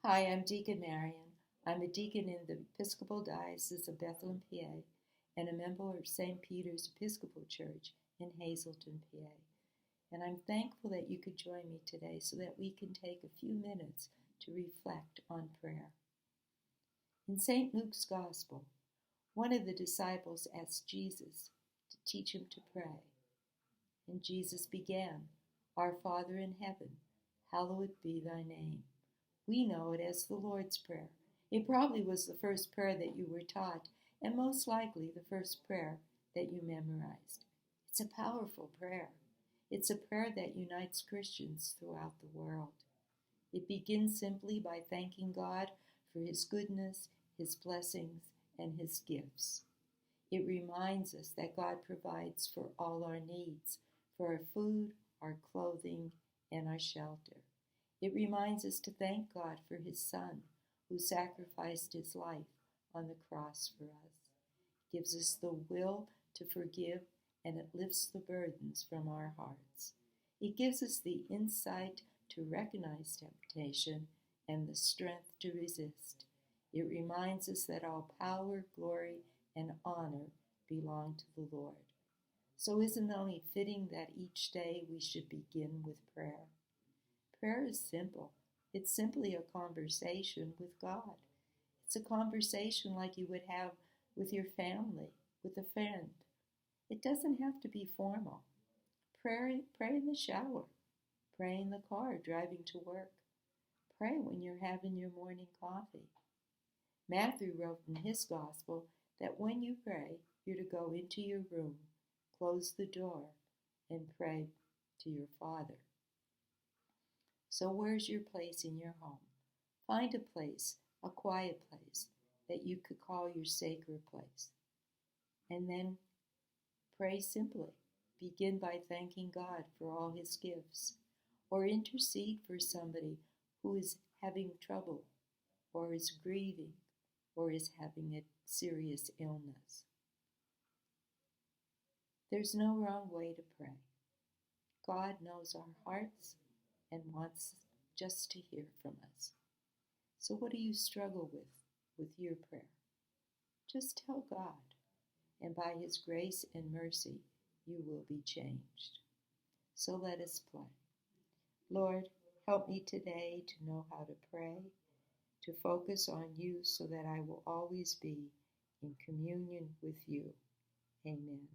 Hi, I'm Deacon Marion. I'm a deacon in the Episcopal Diocese of Bethlehem, PA, and a member of St. Peter's Episcopal Church in Hazleton, PA. And I'm thankful that you could join me today so that we can take a few minutes to reflect on prayer. In St. Luke's Gospel, one of the disciples asked Jesus to teach him to pray. And Jesus began, "Our Father in heaven, hallowed be thy name." We know it as the Lord's Prayer. It probably was the first prayer that you were taught, and most likely the first prayer that you memorized. It's a powerful prayer. It's a prayer that unites Christians throughout the world. It begins simply by thanking God for His goodness, His blessings, and His gifts. It reminds us that God provides for all our needs, for our food, our clothing, and our shelter. It reminds us to thank God for His Son, who sacrificed His life on the cross for us. It gives us the will to forgive, and it lifts the burdens from our hearts. It gives us the insight to recognize temptation and the strength to resist. It reminds us that all power, glory, and honor belong to the Lord. So isn't it only fitting that each day we should begin with prayer? Prayer is simple. It's simply a conversation with God. It's a conversation like you would have with your family, with a friend. It doesn't have to be formal. Pray in the shower. Pray in the car driving to work. Pray when you're having your morning coffee. Matthew wrote in his gospel that when you pray, you're to go into your room, close the door, and pray to your Father. So where's your place in your home? Find a place, a quiet place, that you could call your sacred place. And then pray simply. Begin by thanking God for all His gifts, or intercede for somebody who is having trouble, or is grieving, or is having a serious illness. There's no wrong way to pray. God knows our hearts and wants just to hear from us. So what do you struggle with your prayer? Just tell God, and by His grace and mercy, you will be changed. So let us pray. Lord, help me today to know how to pray, to focus on you so that I will always be in communion with you. Amen.